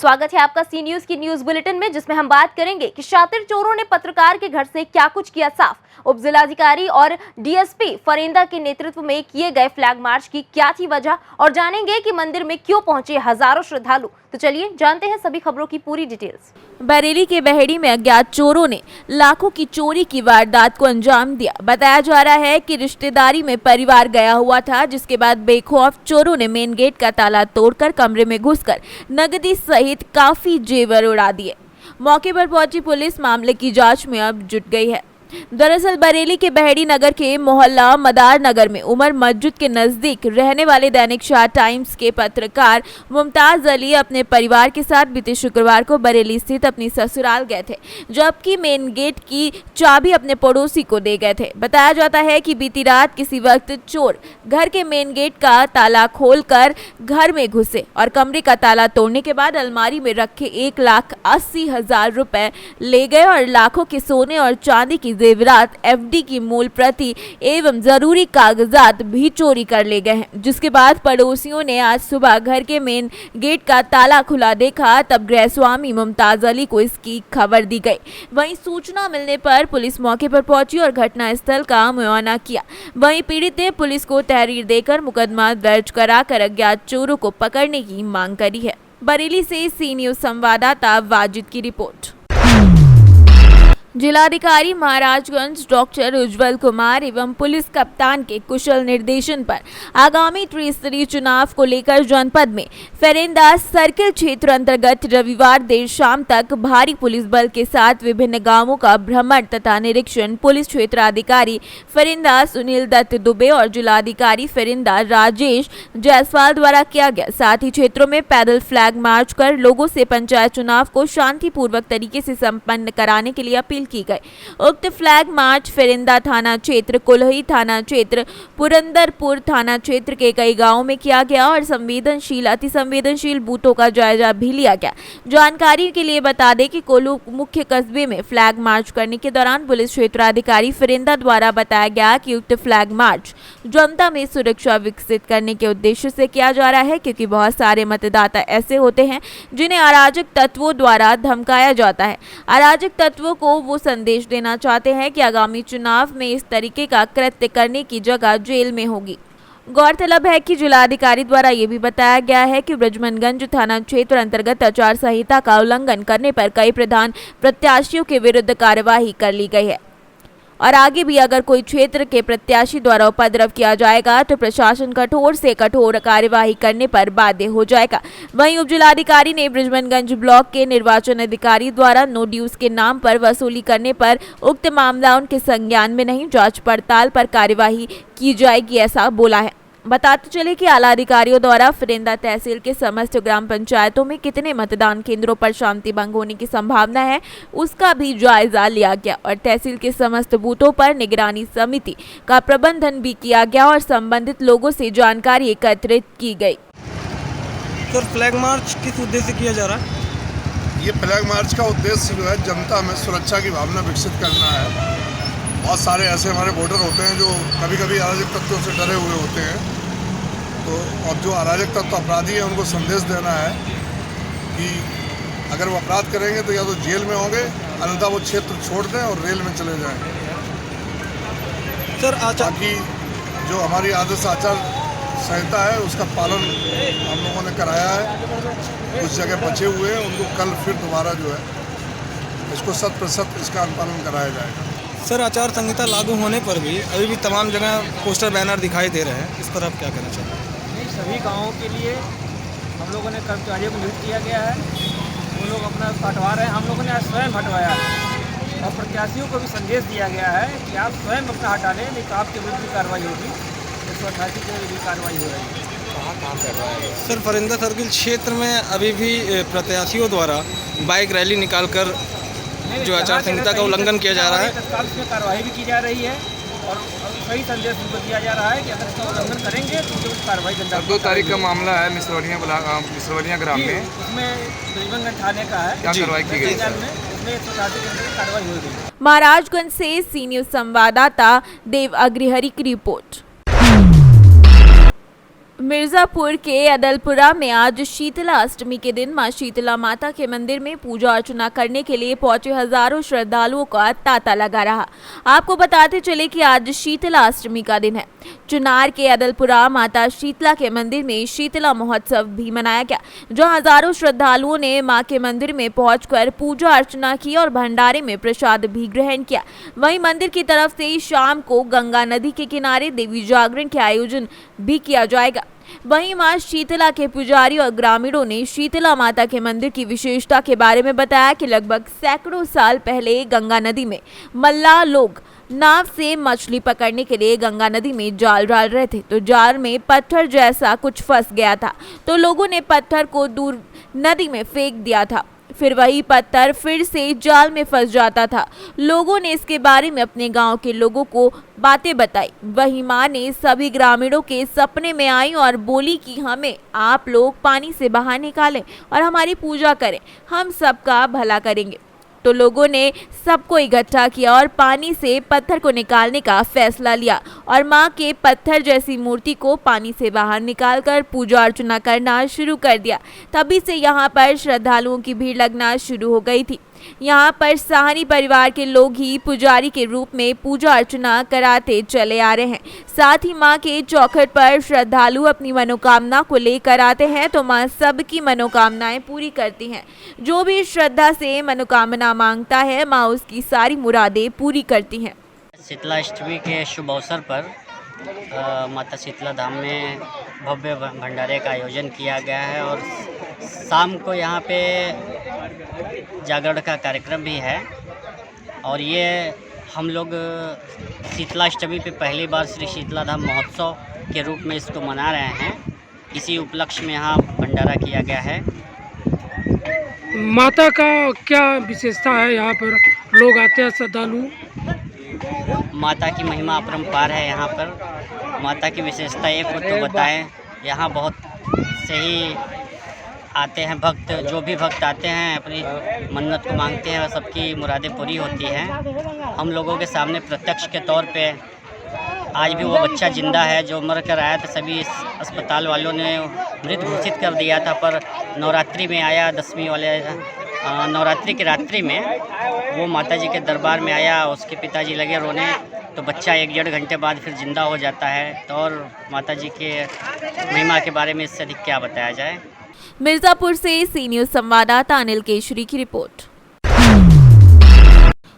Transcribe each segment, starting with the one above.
स्वागत है आपका सी न्यूज की न्यूज बुलेटिन में, जिसमें हम बात करेंगे कि शातिर चोरों ने पत्रकार के घर से क्या कुछ किया साफ। उप जिलाधिकारी और डीएसपी फरेंदा के नेतृत्व में किए गए फ्लैग मार्च की क्या थी वजह, और जानेंगे कि मंदिर में क्यों पहुंचे हजारों श्रद्धालु। तो चलिए जानते हैं सभी खबरों की पूरी डिटेल्स। बरेली के बहेड़ी में अज्ञात चोरों ने लाखों की चोरी की वारदात को अंजाम दिया। बताया जा रहा है कि रिश्तेदारी में परिवार गया हुआ था, जिसके बाद बेखौफ चोरों ने मेन गेट का ताला तोड़कर कमरे में घुसकर नगदी सहित काफी जेवर उड़ा दिए। मौके पर पहुंची पुलिस मामले की जांच में अब जुट गई है। दरअसल बरेली के बहेड़ी नगर के मोहल्ला मदार नगर में उमर मस्जिद के नजदीक रहने वाले दैनिक शाह टाइम्स के पत्रकार मुमताज अली अपने परिवार के साथ बीते शुक्रवार को बरेली स्थित अपनी ससुराल गए थे, जबकि मेन गेट की चाबी अपने पड़ोसी को दे गए थे। बताया जाता है कि बीती रात किसी वक्त चोर घर के मेन गेट का ताला खोलकर घर में घुसे और कमरे का ताला तोड़ने के बाद अलमारी में रखे 1,80,000 रुपए ले गए और लाखों के सोने और चांदी की जेवरात, एफडी की मूल प्रति एवं जरूरी कागजात भी चोरी कर ले गए हैं। जिसके बाद पड़ोसियों ने आज सुबह घर के मेन गेट का ताला खुला देखा, तब गृह स्वामी मुमताज अली को इसकी खबर दी गई। वहीं सूचना मिलने पर पुलिस मौके पर पहुंची और घटना स्थल का मुआयना किया। वहीं पीड़ित ने पुलिस को तहरीर देकर मुकदमा दर्ज कराकर अज्ञात चोरों को पकड़ने की मांग करी है। बरेली से सी न्यूज संवाददाता वाजिद की रिपोर्ट। जिलाधिकारी महाराजगंज डॉक्टर उज्जवल कुमार एवं पुलिस कप्तान के कुशल निर्देशन पर आगामी त्रिस्तरीय चुनाव को लेकर जनपद में फरेंदा सर्किल क्षेत्र अंतर्गत रविवार देर शाम तक भारी पुलिस बल के साथ विभिन्न गांवों का भ्रमण तथा निरीक्षण पुलिस क्षेत्राधिकारी फरेंदा सुनील दत्त दुबे और जिलाधिकारी फरेंदा राजेश जायसवाल द्वारा किया गया। साथ ही क्षेत्रों में पैदल फ्लैग मार्च कर लोगों से पंचायत चुनाव को शांतिपूर्वक तरीके से संपन्न कराने के लिए अपील की गई। उक्त फ्लैग मार्च फरेंदा थाना क्षेत्र, कुल्ही थाना क्षेत्र, पुरंदरपुर थाना क्षेत्र के कई गांवों में किया गया और संवेदनशील अति संवेदनशील बूथों का जायजा भी लिया गया। जानकारी के लिए बता दें कि कोल्हू मुख्य कस्बे में फ्लैग मार्च करने के दौरान पुलिस क्षेत्राधिकारी फरेंदा द्वारा बताया गया कि उक्त फ्लैग मार्च जनता में सुरक्षा विकसित करने के उद्देश्य से किया जा रहा है, क्योंकि बहुत सारे मतदाता ऐसे होते हैं जिन्हें अराजक तत्वों द्वारा धमकाया जाता है। अराजक तत्वों को वो संदेश देना चाहते हैं कि आगामी चुनाव में इस तरीके का कृत्य करने की जगह जेल में होगी। गौरतलब है कि जिलाधिकारी द्वारा ये भी बताया गया है कि ब्रजमनगंज थाना क्षेत्र अंतर्गत आचार संहिता का उल्लंघन करने पर कई प्रधान प्रत्याशियों के विरुद्ध कार्यवाही कर ली गई है और आगे भी अगर कोई क्षेत्र के प्रत्याशी द्वारा उपद्रव किया जाएगा तो प्रशासन कठोर से कठोर कार्यवाही करने पर बाध्य हो जाएगा। वहीं उप जिलाधिकारी ने ब्रजमनगंज ब्लॉक के निर्वाचन अधिकारी द्वारा नो ड्यूज के नाम पर वसूली करने पर उक्त मामला उनके संज्ञान में नहीं, जांच पड़ताल पर कार्यवाही की जाएगी, ऐसा बोला है। बताते चले कि आला अधिकारियों द्वारा फरेंदा तहसील के समस्त ग्राम पंचायतों में कितने मतदान केंद्रों पर शांति भंग होने की संभावना है, उसका भी जायजा लिया गया और तहसील के समस्त बूथों पर निगरानी समिति का प्रबंधन भी किया गया और संबंधित लोगों से जानकारी एकत्रित की गई। सर, फ्लैग मार्च किस उद्देश्य से किया जा रहा है? ये फ्लैग मार्च का उद्देश्य जो है जनता में सुरक्षा की भावना विकसित करना है। बहुत सारे ऐसे हमारे वोटर होते हैं जो कभी कभी अराजक तत्वों से डरे हुए होते हैं, तो और जो अराजक तत्व अपराधी हैं उनको संदेश देना है कि अगर वो अपराध करेंगे तो या तो जेल में होंगे, अन्यथा वो क्षेत्र छोड़ दें और रेल में चले जाएं। सर, बाकी जो हमारी आदर्श आचार संहिता है उसका पालन हम लोगों ने कराया है। कुछ जगह बचे हुए हैं, उनको कल फिर दोबारा जो है इसको 100% इसका अनुपालन कराया जाएगा। सर, आचार संहिता लागू होने पर भी अभी भी तमाम जगह पोस्टर बैनर दिखाई दे रहे हैं, इस पर आप क्या कहना चाहते हैं? सभी गांवों के लिए हम लोगों ने कर्मचारियों को नियुक्त किया गया है, वो लोग अपना हटवा रहे हैं। हम लोगों ने आज स्वयं हटवाया है और प्रत्याशियों को भी संदेश दिया गया है कि आप स्वयं अपना हटा लें, नहीं तो आपके विरुद्ध भी कार्रवाई होगी। 188 के भी कार्रवाई हो रही है। कहाँ पे हटवाया गया? सर, फरेंदा सर्किल क्षेत्र में अभी भी प्रत्याशियों द्वारा बाइक रैली निकालकर जो आचार संहिता का उल्लंघन किया जा रहा है, तत्काल उसमें कार्रवाई भी की जा रही है और सही संदेश उनको दिया जा रहा है कि अगर इसका उल्लंघन करेंगे तो उस कार्रवाई जनता। 2 तारीख का मामला है मिसरवलिया ग्राम में, उसमें ब्रजमनगंज थाने का है। क्या कार्रवाई की गई? उसमें 188 के अंदर कार्रवाई हो गई। महाराजगंज से सी न्यूज संवाददाता देव अग्रहरि की रिपोर्ट। मिर्जापुर के अदलपुरा में आज शीतला अष्टमी के दिन मां शीतला माता के मंदिर में पूजा अर्चना करने के लिए पहुंचे हजारों श्रद्धालुओं का तांता लगा रहा। आपको बताते चले कि आज शीतला अष्टमी का दिन है। चुनार के अदलपुरा माता शीतला के मंदिर में शीतला महोत्सव भी मनाया गया, जहां हजारों श्रद्धालुओं ने मां के मंदिर में पहुंचकर पूजा अर्चना की और भंडारे में प्रसाद भी ग्रहण किया। वहीं मंदिर की तरफ से शाम को गंगा नदी के किनारे देवी जागरण के आयोजन भी किया जाएगा। वहीं मां शीतला के पुजारी और ग्रामीणों ने शीतला माता के मंदिर की विशेषता के बारे में बताया कि लगभग सैकड़ों साल पहले गंगा नदी में मल्लाह लोग नाव से मछली पकड़ने के लिए गंगा नदी में जाल डाल रहे थे, तो जाल में पत्थर जैसा कुछ फंस गया था, तो लोगों ने पत्थर को दूर नदी में फेंक दिया था। फिर वही पत्थर फिर से जाल में फंस जाता था। लोगों ने इसके बारे में अपने गांव के लोगों को बातें बताई। वही मां ने सभी ग्रामीणों के सपने में आई और बोली कि हमें आप लोग पानी से बाहर निकालें और हमारी पूजा करें, हम सबका भला करेंगे। तो लोगों ने सबको इकट्ठा किया और पानी से पत्थर को निकालने का फैसला लिया और मां के पत्थर जैसी मूर्ति को पानी से बाहर निकालकर पूजा अर्चना करना शुरू कर दिया। तभी से यहां पर श्रद्धालुओं की भीड़ लगना शुरू हो गई थी। यहाँ पर साहनी परिवार के लोग ही पुजारी के रूप में पूजा अर्चना कराते चले आ रहे हैं। साथ ही मां के चौखट पर श्रद्धालु अपनी मनोकामना को लेकर आते हैं, तो मां सबकी मनोकामनाएं पूरी करती हैं। जो भी श्रद्धा से मनोकामना मांगता है, मां उसकी सारी मुरादें पूरी करती हैं। शीतला अष्टमी के शुभ अवसर पर माता शीतला धाम में भव्य भंडारे का आयोजन किया गया है और शाम को यहाँ पे जागरण का कार्यक्रम भी है। और ये हम लोग शीतला अष्टमी पे पहली बार श्री शीतला धाम महोत्सव के रूप में इसको मना रहे हैं। इसी उपलक्ष्य में यहाँ भंडारा किया गया है। माता का क्या विशेषता है? यहाँ पर लोग आते हैं श्रद्धालु। माता की महिमा अपरंपार है। यहाँ पर माता की विशेषता एक हो तो बताएं। यहाँ बहुत से ही आते हैं भक्त, जो भी भक्त आते हैं अपनी मन्नत को मांगते हैं और सबकी मुरादें पूरी होती हैं। हम लोगों के सामने प्रत्यक्ष के तौर पे आज भी वो बच्चा जिंदा है जो मर कर आया था। सभी अस्पताल वालों ने मृत घोषित कर दिया था, पर नवरात्रि में आया, 10वीं वाले नवरात्रि की रात्रि में वो माता जी के दरबार में आया। उसके पिताजी लगे रोने, तो बच्चा 1-1.5 घंटे बाद फिर जिंदा हो जाता है। तो और माता जी के महिमा के बारे में इससे अधिक क्या बताया जाए। मिर्जापुर से सी न्यूज़ संवाददाता अनिल केशरी की रिपोर्ट।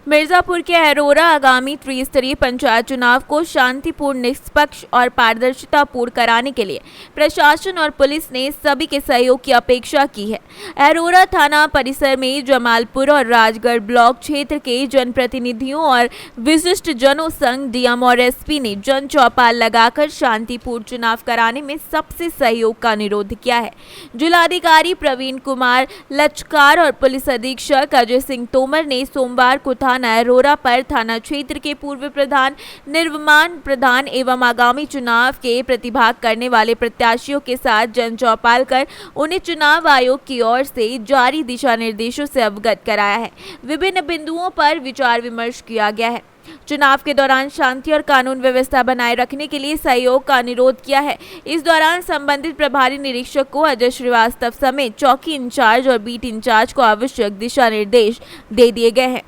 मिर्जापुर के अरोरा आगामी त्रिस्तरीय पंचायत चुनाव को शांतिपूर्ण, निष्पक्ष और पारदर्शितापूर्ण कराने के लिए प्रशासन और पुलिस ने सभी के सहयोग की अपेक्षा की है। अरोरा थाना परिसर में जमालपुर और राजगढ़ ब्लॉक क्षेत्र के जनप्रतिनिधियों और विशिष्ट जनों संग डीएम और एसपी ने जन चौपाल लगाकर शांतिपूर्ण चुनाव कराने में सबसे सहयोग का अनुरोध किया है। जिलाधिकारी प्रवीण कुमार लचकार और पुलिस अधीक्षक अजय सिंह तोमर ने सोमवार को थाना अरोरा पर थाना क्षेत्र के पूर्व प्रधान, निर्वमान प्रधान एवं आगामी चुनाव के प्रतिभाग करने वाले प्रत्याशियों के साथ जन चौपाल कर उन्हें चुनाव आयोग की ओर से जारी दिशा निर्देशों से अवगत कराया है। विभिन्न बिंदुओं पर विचार विमर्श किया गया है। चुनाव के दौरान शांति और कानून व्यवस्था बनाए रखने के लिए सहयोग का अनुरोध किया है। इस दौरान संबंधित प्रभारी निरीक्षक को अजय श्रीवास्तव समेत चौकी इंचार्ज और बीट इंचार्ज को आवश्यक दिशा निर्देश दे दिए गए हैं।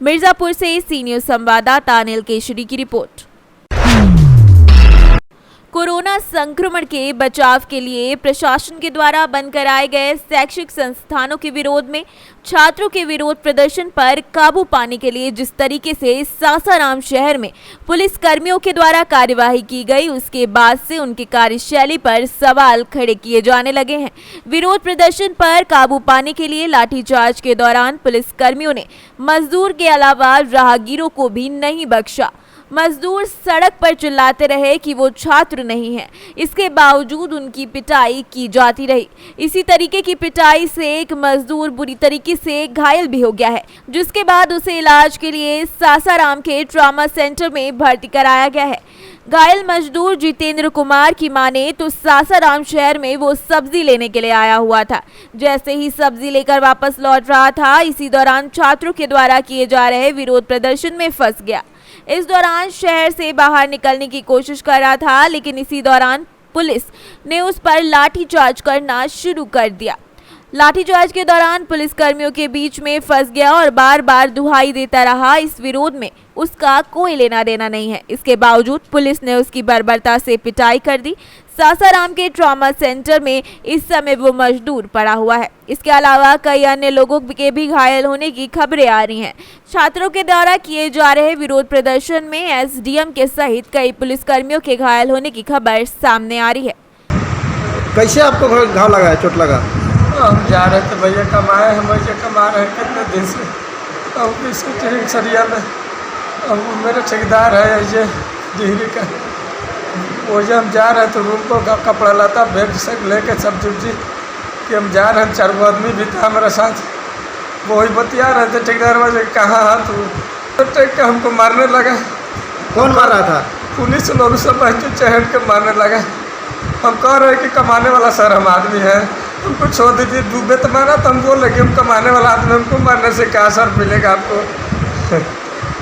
मिर्जापुर से सी न्यूज़ संवाददाता अनिल केशरी की रिपोर्ट। कोरोना संक्रमण के बचाव के लिए प्रशासन के द्वारा बंद कराए गए शैक्षिक संस्थानों के विरोध में छात्रों के विरोध प्रदर्शन पर काबू पाने के लिए जिस तरीके से सासाराम शहर में पुलिस कर्मियों के द्वारा कार्यवाही की गई, उसके बाद से उनकी कार्यशैली पर सवाल खड़े किए जाने लगे हैं। विरोध प्रदर्शन पर काबू पाने के लिए लाठीचार्ज के दौरान पुलिस कर्मियों ने मजदूर के अलावा राहगीरों को भी नहीं बख्शा। मजदूर सड़क पर चिल्लाते रहे कि वो छात्र नहीं है, इसके बावजूद उनकी पिटाई की जाती रही। इसी तरीके की पिटाई से एक मजदूर बुरी तरीके से घायल भी हो गया है, जिसके बाद उसे इलाज के लिए सासाराम के ट्रॉमा सेंटर में भर्ती कराया गया है। घायल मजदूर जितेंद्र कुमार की माने तो सासाराम शहर में वो सब्जी लेने के लिए आया हुआ था। जैसे ही सब्जी लेकर वापस लौट रहा था, इसी दौरान छात्रों के द्वारा किए जा रहे विरोध प्रदर्शन में फंस गया। इस दौरान शहर से बाहर निकलने की कोशिश कर रहा था, लेकिन इसी दौरान पुलिस ने उस पर लाठीचार्ज करना शुरू कर दिया। लाठीचार्ज के दौरान पुलिस कर्मियों के बीच में फंस गया और बार बार दुहाई देता रहा। इस विरोध में उसका कोई लेना देना नहीं है। इसके बावजूद पुलिस ने उसकी बर्बरता से पिटाई कर दी। सासाराम के ट्रॉमा सेंटर में इस समय वो मजदूर पड़ा हुआ है। इसके अलावा कई अन्य लोगों के भी घायल होने की खबरें आ रही हैं। छात्रों के द्वारा किए जा रहे विरोध प्रदर्शन में एसडीएम के सहित कई पुलिसकर्मियों के घायल होने की खबर सामने आ रही है। कैसे आपको घाव लगा है, चोट लगा? हम जा रहे थे भैया कमाए, हम भैया कमा रहे हैं कितने दिन से। अब किसी ट्रेन सरिया में अब मेरा ठेकेदार है ये डिहरी का, वो जो हम जा रहे थे रूम को कपड़ा लाता बैग से लेके सब्जी उब्जी कि हम जा रहे हैं। 4 आदमी भी था हमारे साथ, वही बतिया रहे थे। ठेकेदार वाले कहाँ हाथ तो टेक के हमको मारने लगा। कौन मार रहा था? पुलिस लोग सब चहट के मारने लगा। हम कह रहे हैं कि कमाने वाला सर हम आदमी है, हमको छोड़ दीजिए। डूबे तो मारा तो हम बोल लगे हम कमाने वाला आदमी, हमको मारने से क्या असर मिलेगा आपको,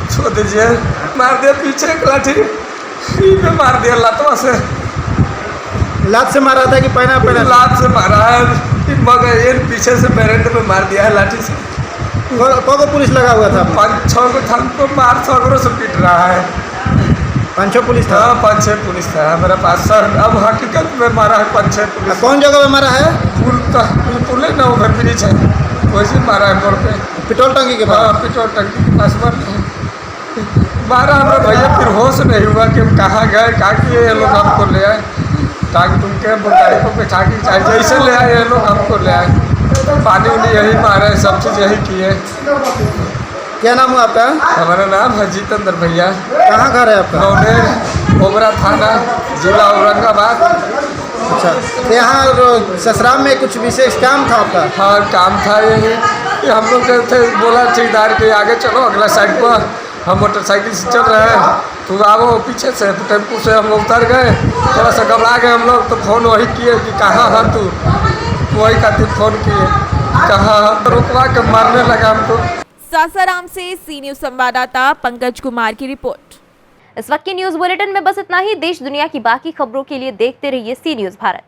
छोड़ दीजिए। मार दिया पीछे एक लाठी पे मार दिया लातवा से। लात से मारा था कि पहना पहना? लात से मारा है, मगर ये पीछे से बैरेंट पे मार दिया है लाठी से। को पुलिस लगा हुआ था? 5-6 को था, हमको मार सगरों से पीट रहा है। 5-6 पुलिस था? हाँ 5-6 पुलिस था मेरे पास सर। अब हकीकत में मारा है 5-6 पुलिस। कौन जगह पे मारा है? पुल है ना, ओवर ब्रिज है, वैसे मारा है मोड़ पे। पेट्रोल टंकी के पास? हाँ पेट्रोल टंकी के पास मारा हमें भैया। फिर होश नहीं हुआ कि हम कहाँ गए, क्या किए ये लोग हमको ले आए। टांग टूंग के गाड़ी को बैठा के चाहे जैसे ले आए ये लोग हमको ले आए। पानी उनी यही मारे, सब चीज़ यही किए। क्या नाम है आपका? हमारा नाम है जितेंद्र भैया। कहाँ घर है आपका? नौनेर, ओबरा थाना, जिला औरंगाबाद। अच्छा, तो यहाँ ससराम में कुछ विशेष काम था आपका? हाँ काम था यही कि हम लोग गए थे, बोला ठेकेदार के आगे चलो अगला साइड पर। हम मोटरसाइकिल से चल रहे हैं तो आओ पीछे से टेम्पू से हम लोग उतर गए। थोड़ा सा घबरा गए हम लोग, तो फ़ोन वही किए कि कहाँ है तू, वही खातिर फ़ोन किए कहाँ, रुकवा के मारने लगा हमको। सासाराम से सी न्यूज़ संवाददाता पंकज कुमार की रिपोर्ट। इस वक्त की न्यूज बुलेटिन में बस इतना ही। देश दुनिया की बाकी खबरों के लिए देखते रहिए सी न्यूज़ भारत।